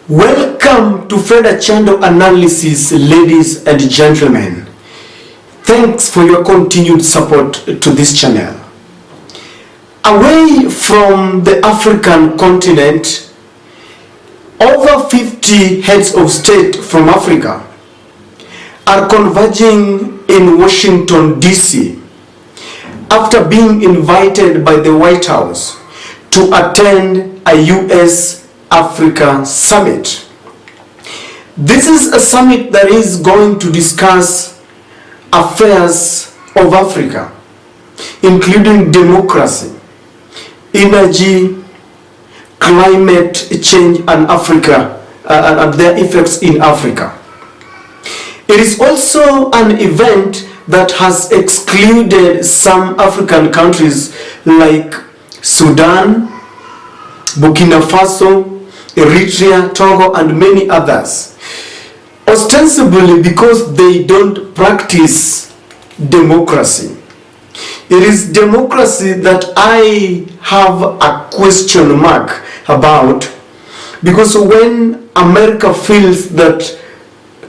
Welcome to Further Channel Analysis, ladies and gentlemen. Thanks for your continued support to this channel. Away from the African continent, over 50 heads of state from Africa are converging in Washington, D.C. after being invited by the White House to attend a US-Africa summit. This is a summit that is going to discuss affairs of Africa, including democracy, energy, climate change, and Africa and their effects in Africa. It is also an event that has excluded some African countries like Sudan, Burkina Faso, Eritrea, Togo, and many others, ostensibly because they don't practice democracy. It is democracy that I have a question mark about, because when America feels that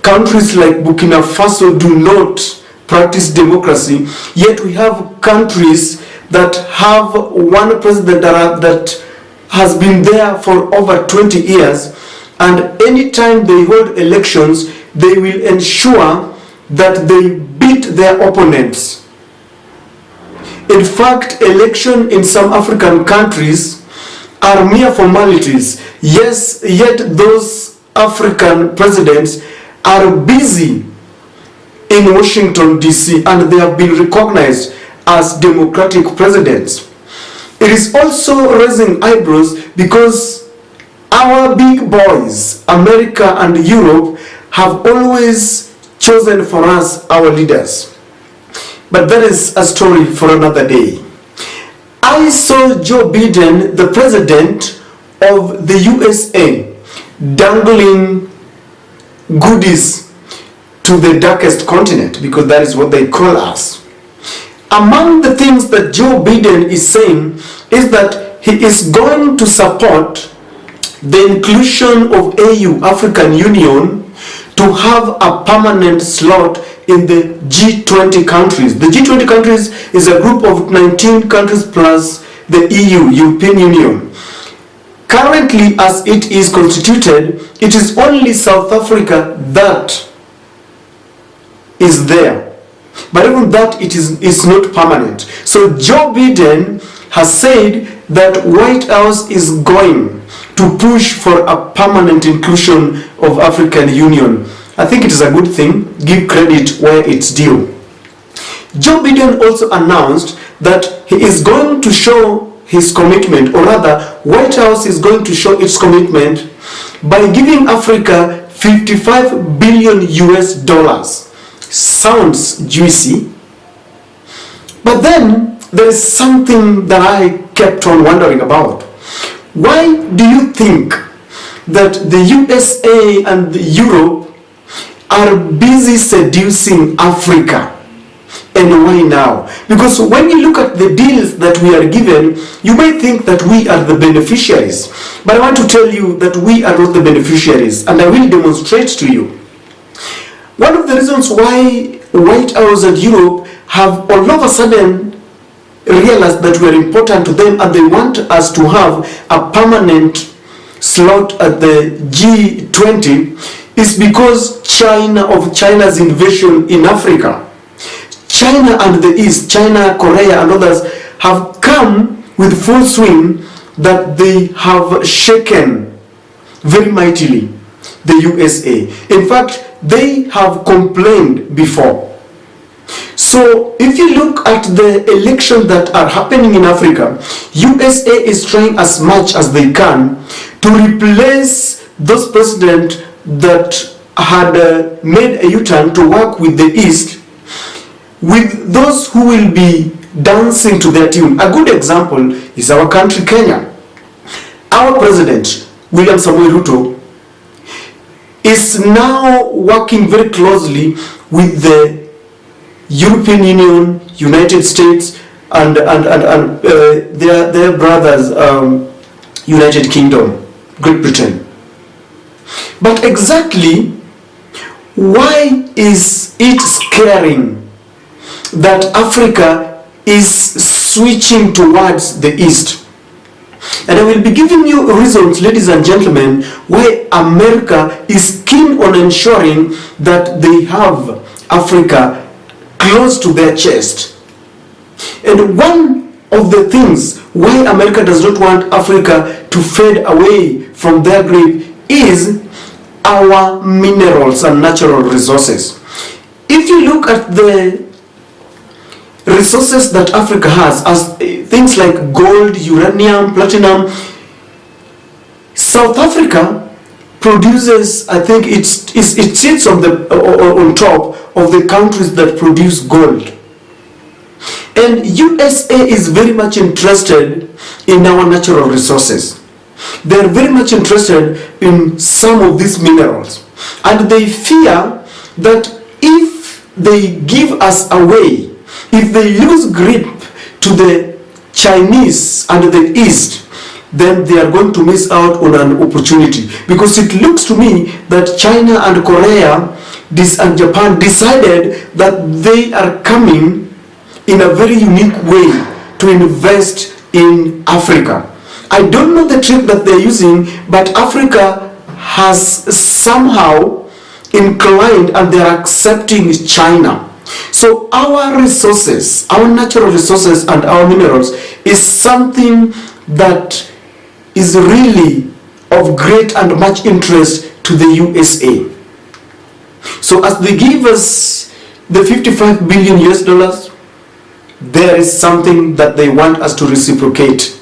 countries like Burkina Faso do not practice democracy, yet we have countries that have one president that has been there for over 20 years, and anytime they hold elections, they will ensure that they beat their opponents. In fact, elections in some African countries are mere formalities. Yes, yet those African presidents are busy in Washington, D.C., and they have been recognized as democratic presidents. It is also raising eyebrows because our big boys, America and Europe, have always chosen for us our leaders. But that is a story for another day. I saw Joe Bidden, the president of the USA, dangling goodies to the darkest continent, because that is what they call us. Among the things that Joe Bidden is saying is that he is going to support the inclusion of AU, African Union, to have a permanent slot in the G20 countries. The G20 countries is a group of 19 countries plus the EU, European Union. Currently, as it is constituted, it is only South Africa that is there. But even that, it is not permanent. So Joe Bidden has said that White House is going to push for a permanent inclusion of African Union. I think it is a good thing. Give credit where it's due. Joe Bidden also announced that he is going to show his commitment, or rather, White House is going to show its commitment by giving Africa $55 billion. Sounds juicy. But then there is something that I kept on wondering about. Why do you think that the USA and Europe are busy seducing Africa? And why now? Because when you look at the deals that we are given, you may think that we are the beneficiaries. But I want to tell you that we are not the beneficiaries, and I will demonstrate to you. One of the reasons why White House and Europe have all of a sudden realized that we are important to them, and they want us to have a permanent slot at the G20, is because China's invasion in Africa. China and the East, China, Korea, and others have come with full swing that they have shaken very mightily the USA. In fact, they have complained before. So if you look at the elections that are happening in Africa, USA is trying as much as they can to replace those presidents that had made a U-turn to work with the East with those who will be dancing to their tune. A good example is our country, Kenya. Our president, William Samoei Ruto, is now working very closely with the European Union, United States, and their brothers, United Kingdom, Great Britain. But exactly why is it scaring that Africa is switching towards the East? And I will be giving you reasons, ladies and gentlemen, why America is keen on ensuring that they have Africa close to their chest. And one of the things why America does not want Africa to fade away from their grip is our minerals and natural resources. If you look at the resources that Africa has, as things like gold, uranium, platinum, South Africa produces, I think it sits on top of the countries that produce gold. And USA is very much interested in our natural resources. They are very much interested in some of these minerals. And they fear that if they give us away, if they lose grip to the Chinese and the East, then they are going to miss out on an opportunity. Because it looks to me that China and Korea and Japan decided that they are coming in a very unique way to invest in Africa. I don't know the trick that they're using, but Africa has somehow inclined and they're accepting China. So our resources, our natural resources and our minerals is something that is really of great and much interest to the USA. So as they give us the 55 billion US dollars, there is something that they want us to reciprocate.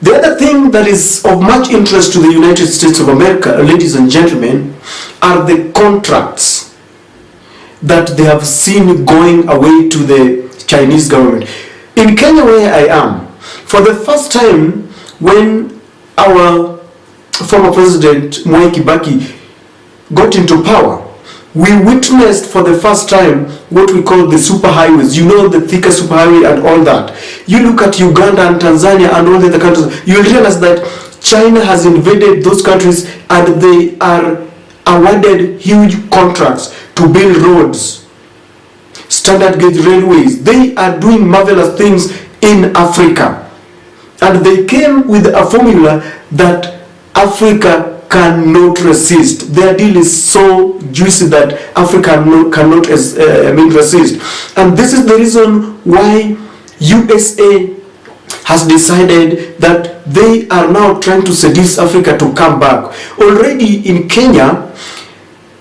The other thing that is of much interest to the United States of America, ladies and gentlemen, are the contracts that they have seen going away to the Chinese government. In Kenya, where I am, for the first time, when our former president Mwai Kibaki got into power, we witnessed for the first time what we call the superhighways. You know, the thicker superhighway and all that. You look at Uganda and Tanzania and all the other countries, you'll realize that China has invaded those countries and they are awarded huge contracts to build roads, standard gauge railways. They are doing marvelous things in Africa. And they came with a formula that Africa cannot resist. Their deal is so juicy that Africa cannot resist. And this is the reason why USA has decided that they are now trying to seduce Africa to come back. Already in Kenya,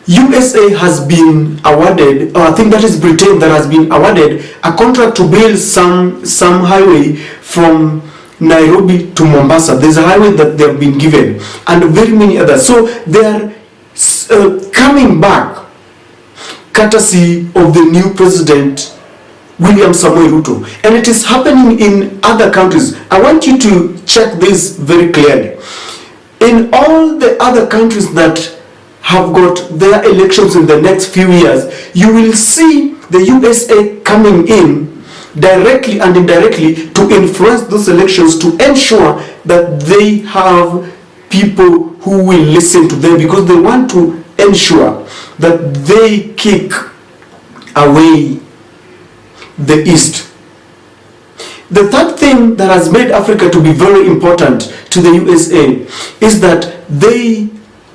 USA has been awarded, or I think that is Britain that has been awarded a contract to build some highway from Nairobi to Mombasa. There's a highway that they have been given, and very many others. So they are coming back courtesy of the new president William Samoei Ruto, and it is happening in other countries. I want you to check this very clearly. In all the other countries that have got their elections in the next few years, you will see the USA coming in directly and indirectly to influence those elections, to ensure that they have people who will listen to them, because they want to ensure that they kick away the East. The third thing that has made Africa to be very important to the USA is that they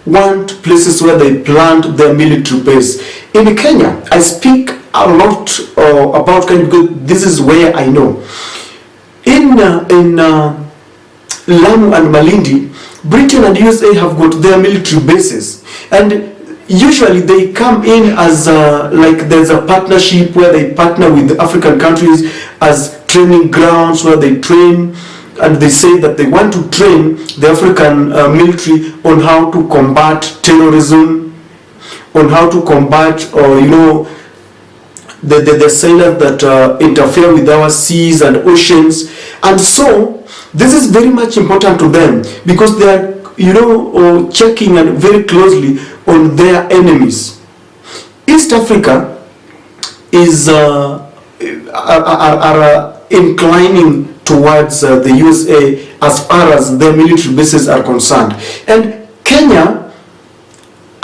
want places where they plant their military base. In Kenya, I speak a lot about Kenya because this is where I know. In Lamu and Malindi, Britain and USA have got their military bases, and usually they come in as like there's a partnership where they partner with the African countries as training grounds where they train, and they say that they want to train the African military on how to combat terrorism, on how to combat the sailors that interfere with our seas and oceans. And so this is very much important to them, because they are checking and very closely on their enemies. East Africa is inclining towards the USA as far as their military bases are concerned. And Kenya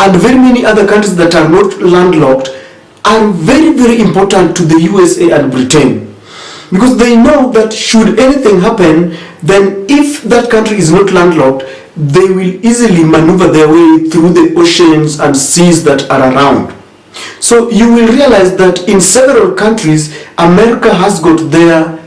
and very many other countries that are not landlocked are very, very important to the USA and Britain, because they know that should anything happen, then if that country is not landlocked, they will easily maneuver their way through the oceans and seas that are around. So you will realize that in several countries, America has got their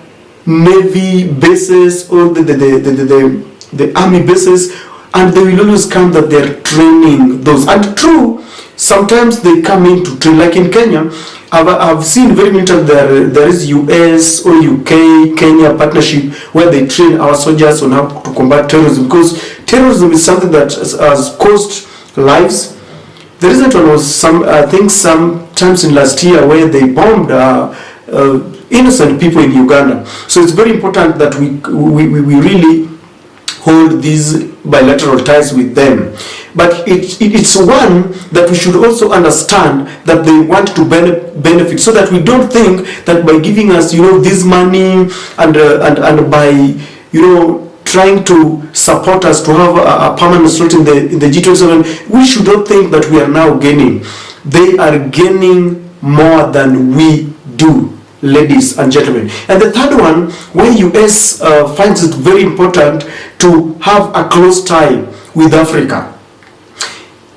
navy bases or the army bases, and they will always come that they're training those. And true, sometimes they come in to train, like in Kenya. I've seen very many times there is US or UK Kenya partnership where they train our soldiers on how to combat terrorism, because terrorism is something that has caused lives. The recent one was I think sometimes in last year where they bombed innocent people in Uganda. So it's very important that we really hold these bilateral ties with them. But it's one that we should also understand that they want to benefit, so that we don't think that by giving us, this money and by, trying to support us to have a permanent slot in the G27, we should not think that we are now gaining. They are gaining more than we do, ladies and gentlemen. And the third one, where US finds it very important to have a close tie with Africa,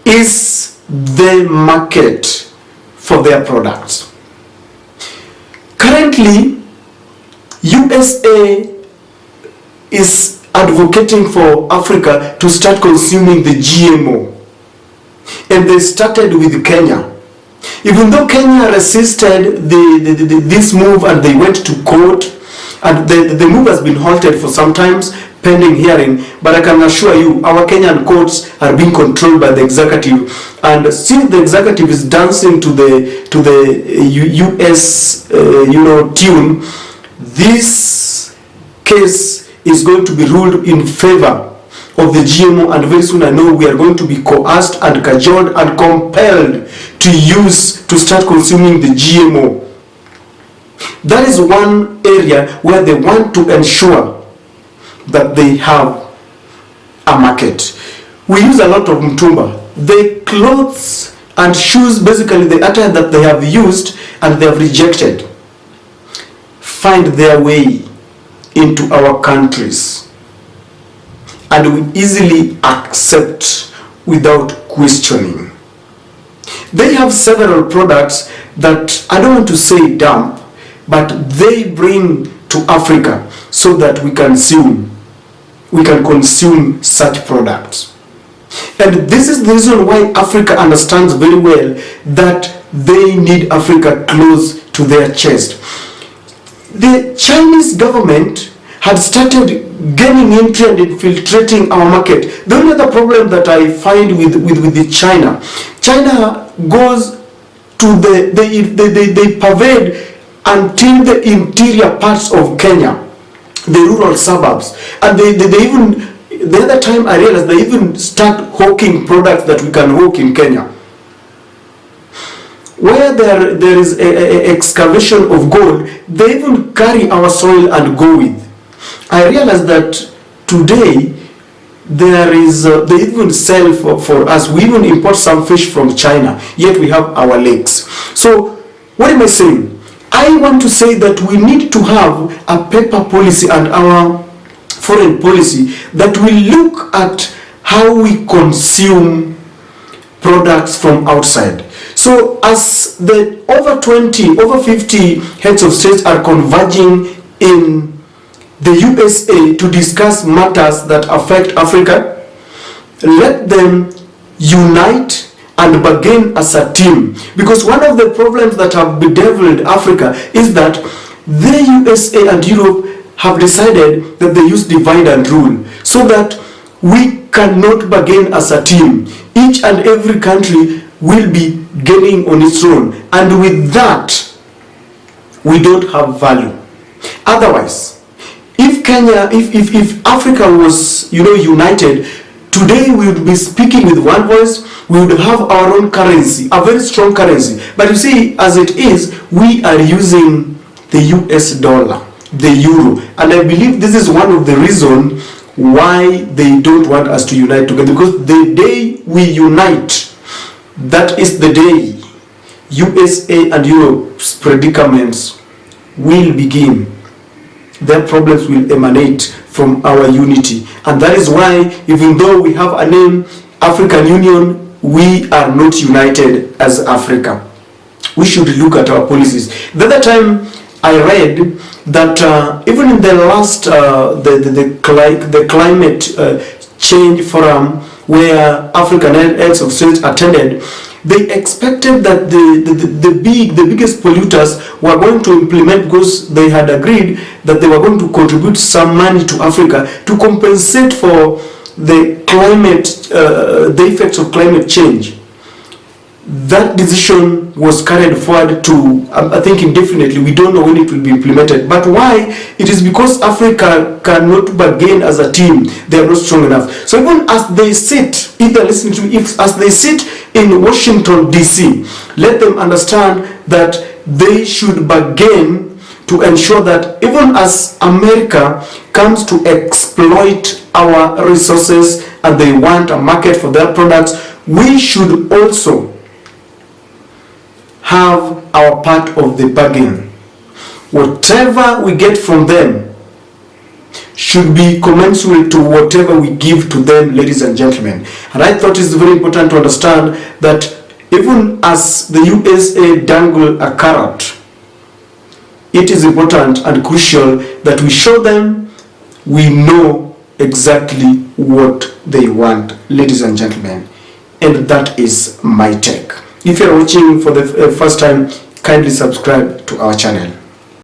is the market for their products. Currently, USA is advocating for Africa to start consuming the GMO, and they started with Kenya. Even though Kenya resisted this move and they went to court, and the move has been halted for some times pending hearing, but I can assure you our Kenyan courts are being controlled by the executive, and since the executive is dancing to the US tune, this case is going to be ruled in favor of the GMO, and very soon I know we are going to be coerced and cajoled and compelled to start consuming the GMO. That is one area where they want to ensure that they have a market. We use a lot of mtumba. The clothes and shoes, basically the attire that they have used and they have rejected, find their way into our countries, and we easily accept without questioning. They have several products that I don't want to say dump, but they bring to Africa so that we can consume such products. And this is the reason why Africa understands very well that they need Africa close to their chest. The Chinese government had started gaining entry and infiltrating our market. The only other problem that I find with China goes to they pervade until the interior parts of Kenya, the rural suburbs, and they even, the other time I realized they even start hawking products that we can hawk in Kenya. Where there is a excavation of gold, they even carry our soil and go with. I realized that today there is they even sell for us. We even import some fish from China, yet we have our lakes. So what am I saying? I want to say that we need to have a paper policy and our foreign policy that will look at how we consume products from outside. So as the over 50 heads of states are converging in the USA to discuss matters that affect Africa, let them unite and bargain as a team. Because one of the problems that have bedeviled Africa is that the USA and Europe have decided that they use divide and rule, so that we cannot bargain as a team. Each and every country will be gaining on its own, and with that we don't have value. Otherwise, if Africa was united, today we would be speaking with one voice. We would have our own currency, a very strong currency. But you see, as it is, we are using the US dollar, the euro, and I believe this is one of the reasons why they don't want us to unite together, because the day we unite, that is the day USA and Europe's predicaments will begin. Their problems will emanate from our unity. And that is why, even though we have a name, African Union, we are not united as Africa. We should look at our policies. The other time I read that even in the last the climate change forum where African heads of state attended, they expected that the biggest polluters were going to implement, because they had agreed that they were going to contribute some money to Africa to compensate for the climate, the effects of climate change. That decision was carried forward to, I think, indefinitely. We don't know when it will be implemented. But why? It is because Africa cannot bargain as a team. They are not strong enough. So even as they sit, if they're listening to me, as they sit in Washington, D.C., let them understand that they should bargain to ensure that even as America comes to exploit our resources and they want a market for their products, we should also have our part of the bargain. Whatever we get from them should be commensurate to whatever we give to them, ladies and gentlemen. And I thought it's very important to understand that even as the USA dangle a carrot, it is important and crucial that we show them we know exactly what they want, ladies and gentlemen. And that is my take. If you are watching for the first time, kindly subscribe to our channel.